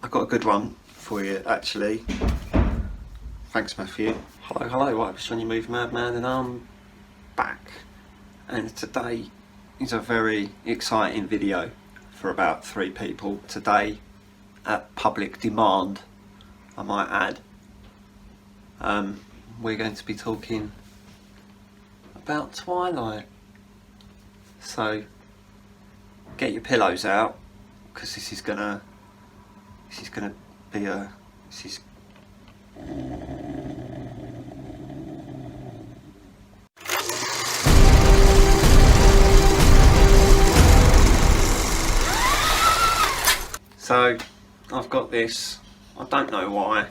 I've got a good one for you actually. Thanks Matthew. Hello, right, it's Johnny Move Madman and I'm back. And today is a very exciting video for about 3 people. Today, at public demand, I might add, we're going to be talking about Twilight. So get your pillows out, because this is gonna be a So I've got this. I don't know why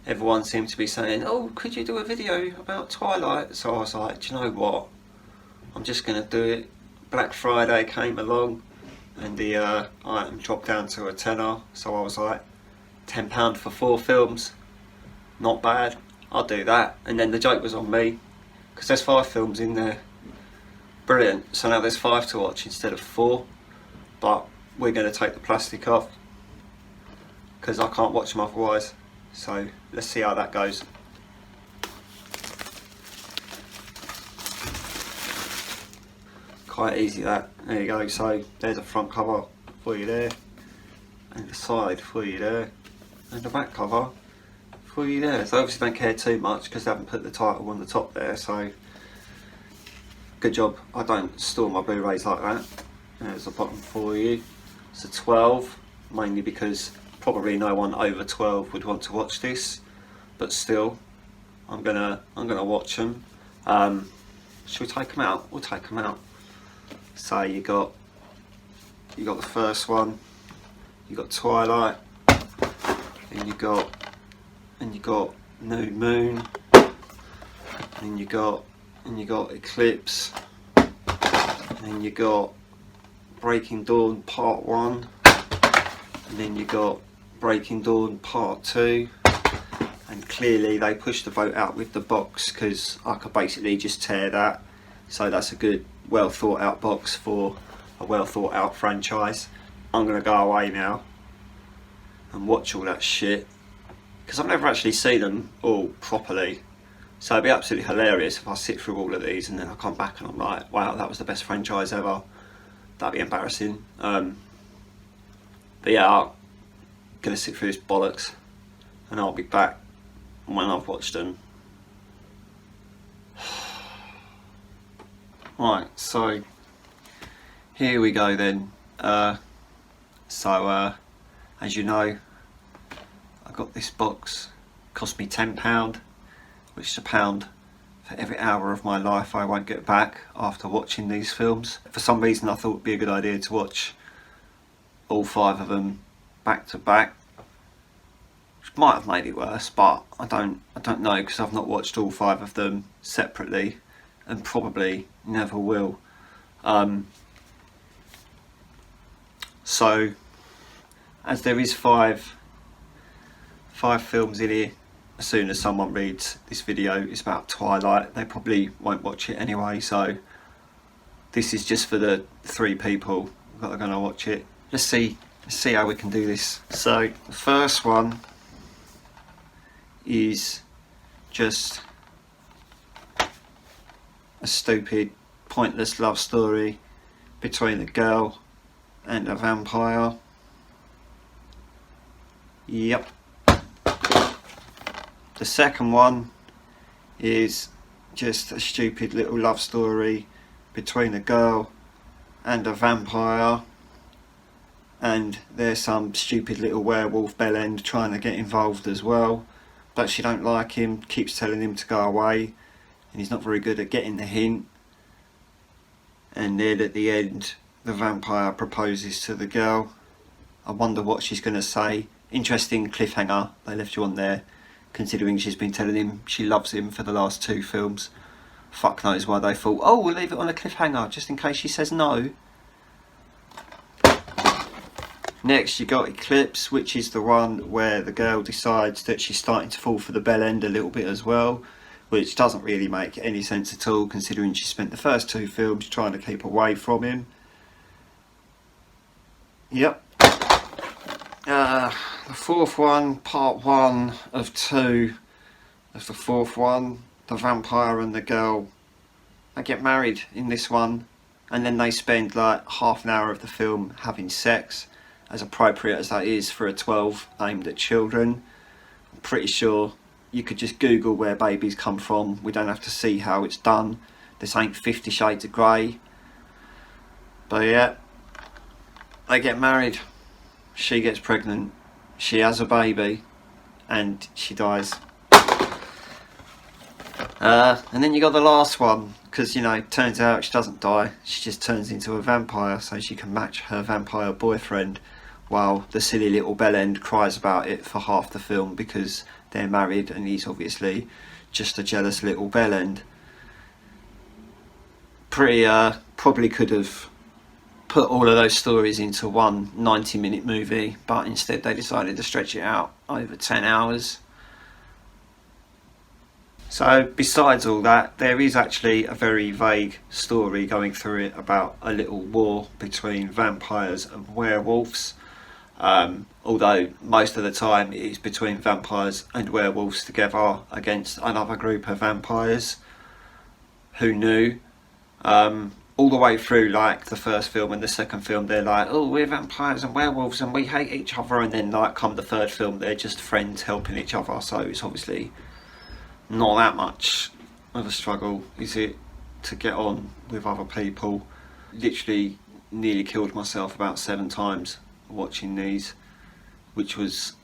everyone seems to be saying, oh, could you do a video about Twilight? So I was like, do you know what, I'm just gonna do it. Black Friday came along and the item dropped down to a tenner, so I was like, £10 for 4 films, not bad, I'll do that. And then the joke was on me, because there's 5 films in there. Brilliant, so now there's 5 to watch instead of 4, but we're going to take the plastic off because I can't watch them otherwise, so let's see how that goes. Quite easy that, there you go. So there's a front cover for you there, and the side for you there, and the back cover for you there. So obviously don't care too much because they haven't put the title on the top there, so good job. I don't store my Blu-rays like that. There's the bottom for you. It's a 12, mainly because probably no one over 12 would want to watch this, but still I'm gonna watch them. Should we take them out? We'll take them out. So you got the first one, you got Twilight, and you got New Moon, and you got Eclipse, and you got Breaking Dawn Part 1, and then you got Breaking Dawn Part 2, and clearly they pushed the vote out with the box because I could basically just tear that. So that's a good, well thought out box for a well thought out franchise. I'm gonna go away now and watch all that shit, because I've never actually seen them all properly. So it'd be absolutely hilarious if I sit through all of these and then I come back and I'm like, wow, that was the best franchise ever. That'd be embarrassing. But yeah, I'm gonna sit through this bollocks and I'll be back when I've watched them. Right, so here we go then. As you know, I got this box, cost me £10, which is £1 for every hour of my life I won't get back after watching these films. For some reason I thought it would be a good idea to watch all 5 of them back to back, which might have made it worse, but I don't know, because I've not watched all 5 of them separately and probably never will. So as there is 5 films in here, as soon as someone reads this video it's about Twilight, they probably won't watch it anyway, so this is just for the 3 people that are going to watch it. Let's see how we can do this. So the first one is just a stupid, pointless love story between a girl and a vampire. Yep. The second one is just a stupid little love story between a girl and a vampire, and there's some stupid little werewolf bellend trying to get involved as well, but she don't like him, keeps telling him to go away, and he's not very good at getting the hint. And then at the end the vampire proposes to the girl. I wonder what she's going to say. Interesting cliffhanger they left you on there, considering she's been telling him she loves him for the last 2 films. Fuck knows why they thought, oh, we'll leave it on a cliffhanger just in case she says no. Next you got Eclipse, which is the one where the girl decides that she's starting to fall for the bell end a little bit as well, which doesn't really make any sense at all, considering she spent the first 2 films trying to keep away from him. Yep. The fourth one, part one of two of the fourth one, the vampire and the girl, they get married in this one, and then they spend like half an hour of the film having sex, as appropriate as that is for a 12 aimed at children. I'm pretty sure you could just Google where babies come from. We don't have to see how it's done. This ain't 50 Shades of Grey. But yeah, they get married. She gets pregnant. She has a baby. And she dies. And then you got the last one. Because, you know, it turns out she doesn't die. She just turns into a vampire so she can match her vampire boyfriend. While the silly little bellend cries about it for half the film because they're married and he's obviously just a jealous little bellend. Probably could have put all of those stories into one 90-minute movie, but instead they decided to stretch it out over 10 hours. So besides all that, there is actually a very vague story going through it about a little war between vampires and werewolves. Although most of the time it is between vampires and werewolves together against another group of vampires. Who knew? All the way through, like the first film and the second film, they're like, oh, we're vampires and werewolves and we hate each other, and then like come the third film, they're just friends helping each other. So it's obviously not that much of a struggle, is it, to get on with other people. Literally nearly killed myself about 7 times watching these, which was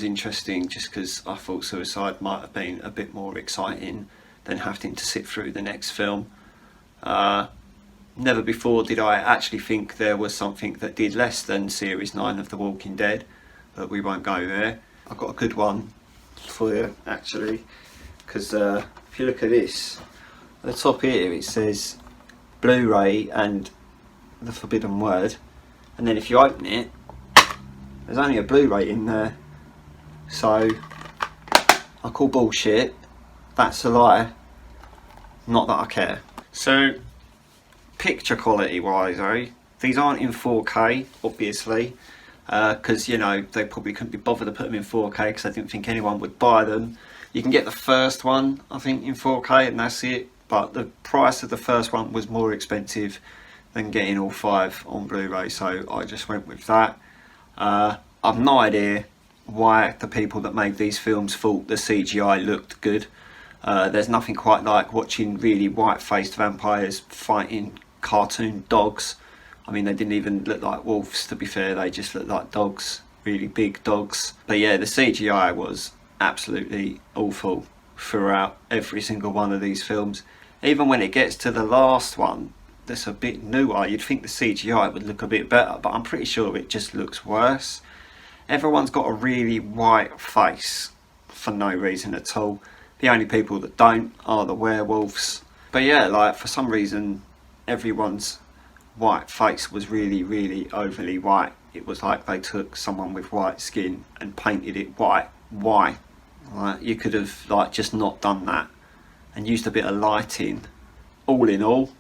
interesting, just because I thought suicide might have been a bit more exciting than having to sit through the next film. Never before did I actually think there was something that did less than Series 9 of The Walking Dead, but we won't go there. I've got a good one for you, actually, because if you look at this, at the top here it says Blu-ray and the forbidden word, and then if you open it, there's only a Blu-ray in there. So I call bullshit. That's a lie. Not that I care. So picture quality wise, these aren't in 4K, obviously, because you know they probably couldn't be bothered to put them in 4K because I didn't think anyone would buy them. You can get the first one, I think, in 4K, and that's it. But the price of the first one was more expensive than getting all 5 on Blu-ray, so I just went with that. I've no idea why the people that made these films thought the CGI looked good. There's nothing quite like watching really white-faced vampires fighting cartoon dogs. I mean, they didn't even look like wolves, to be fair, they just looked like dogs, really big dogs. But yeah, the CGI was absolutely awful throughout every single one of these films. Even when it gets to the last one, that's a bit newer, you'd think the CGI would look a bit better, but I'm pretty sure it just looks worse. Everyone's got a really white face for no reason at all. The only people that don't are the werewolves. But yeah, like for some reason everyone's white face was really, really overly white. It was like they took someone with white skin and painted it white. Why? Like, you could have like just not done that and used a bit of lighting. All in all,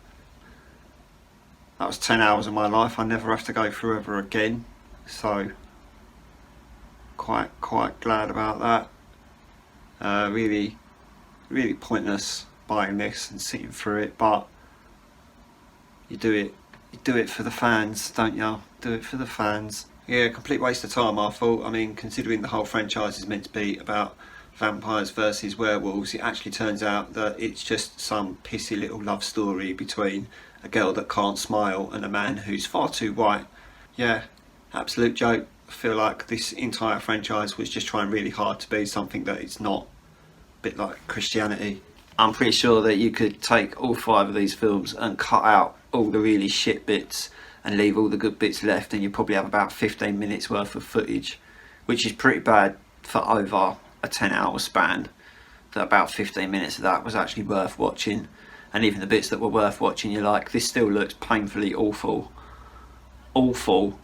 that was 10 hours of my life I never have to go through ever again. So quite glad about that. Really pointless buying this and sitting through it, but you do it for the fans, don't you? Do it for the fans. Yeah, complete waste of time, I thought. I mean, considering the whole franchise is meant to be about vampires versus werewolves, it actually turns out that it's just some pissy little love story between a girl that can't smile and a man who's far too white. Yeah, absolute joke. I feel like this entire franchise was just trying really hard to be something that it's not. A bit like Christianity. I'm pretty sure that you could take all 5 of these films and cut out all the really shit bits and leave all the good bits left, and you probably have about 15 minutes worth of footage, which is pretty bad for over a 10-hour span. That about 15 minutes of that was actually worth watching, and even the bits that were worth watching, you're like, this still looks painfully awful. Awful.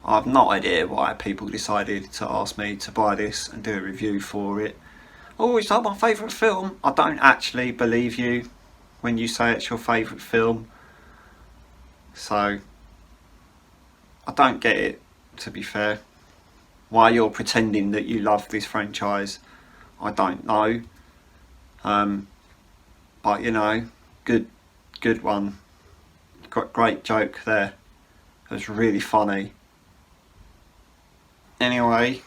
I have no idea why people decided to ask me to buy this and do a review for it. Oh, it's not my favourite film. I don't actually believe you when you say it's your favourite film. So, I don't get it. to be fair. Why you're pretending that you love this franchise, I don't know. But you know, good one. Great joke there. It was really funny. Anyway,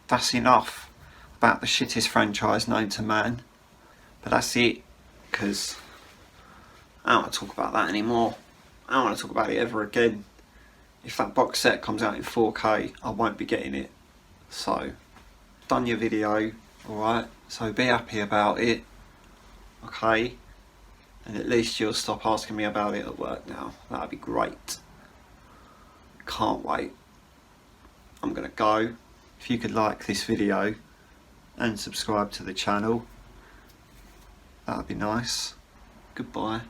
that's enough about the shittest franchise known to man. But that's it, because I don't want to talk about that anymore. I don't want to talk about it ever again. If that box set comes out in 4K, I won't be getting it. So, done your video, alright? So be happy about it, okay? And at least you'll stop asking me about it at work now. That'd be great. Can't wait. I'm gonna go. If you could like this video and subscribe to the channel, that'd be nice. Goodbye.